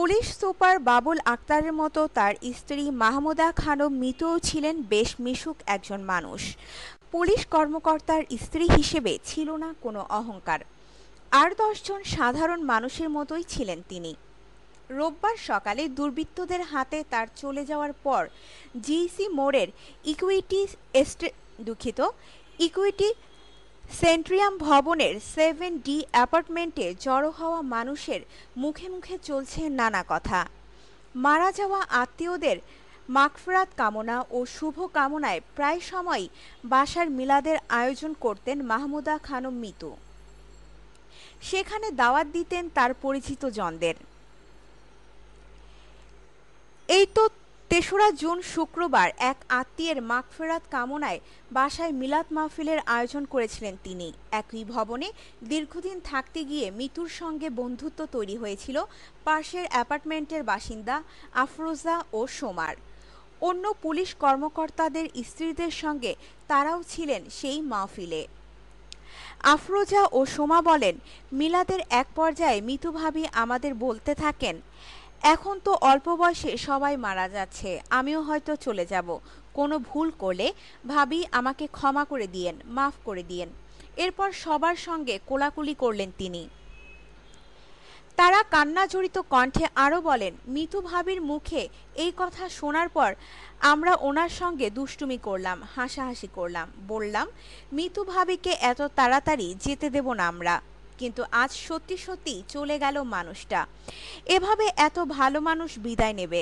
Police super Babul আক্তারের মতো তার স্ত্রী মাহমুদা খানম মৃতও ছিলেন বেশ মিশুক একজন মানুষ। পুলিশ কর্মকর্তার স্ত্রী হিসেবে ছিল না কোনো অহংকার। আর ১০ জন সাধারণ মানুষের মতোই ছিলেন তিনি। রোববার সকালে দুর্বৃত্তদের হাতে তার চলে যাওয়ার পর জিইসি মোড়ের ইকুইটি সেন্ট্রিয়াম ভবনের 7D অ্যাপার্টমেন্টে জড়ো হওয়া মানুষের মুখে মুখে চলছে নানা কথা। মারা যাওয়া আত্মীয়দের মাগফিরাত কামনা ও শুভ কামনায় প্রায় সময়ই বাসার মিলাদের আয়োজন করতেন মাহমুদা খানম মিতু। সেখানে দাওয়াত দিতেন তার পরিচিত জনদের। এই তো ৩রা জুন শুক্রবার এক আত্মীয়ের মাগফিরাত কামনায় বাসায় মিলাদ মাহফিলের আয়োজন করেছিলেন তিনি। একই ভবনে দীর্ঘদিন থাকতে গিয়ে মিতুর সঙ্গে বন্ধুত্ব তৈরি হয়েছিল পাশের অ্যাপার্টমেন্টের বাসিন্দা আফরোজা ও সোমার। অন্য পুলিশ কর্মকর্তাদের স্ত্রীদের সঙ্গে তারাও ছিলেন সেই মাহফিলে। আফরোজা ও সোমা বলেন, মিলাদের এক পর্যায়ে মিতু ভাবি আমাদের বলতে থাকেন, এখন তো অল্প বয়সে সবাই মারা যাচ্ছে, আমিও হয়তো চলে যাব। কোনো ভুল করলে ভাবি আমাকে ক্ষমা করে দিয়েন, মাফ করে দিয়েন। এরপর সবার সঙ্গে কোলাকুলি করলেন তিনি। তারা কান্নাজড়িত কণ্ঠে আরও বলেন, মিতু ভাবির মুখে এই কথা শোনার পর আমরা ওনার সঙ্গে দুষ্টুমি করলাম, হাসাহাসি করলাম, বললাম মিতু ভাবিকে এত তাড়াতাড়ি যেতে দেব না আমরা। কিন্তু আজ সত্যি সত্যি চলে গেল মানুষটা। এভাবে এত ভালো মানুষ বিদায় নেবে,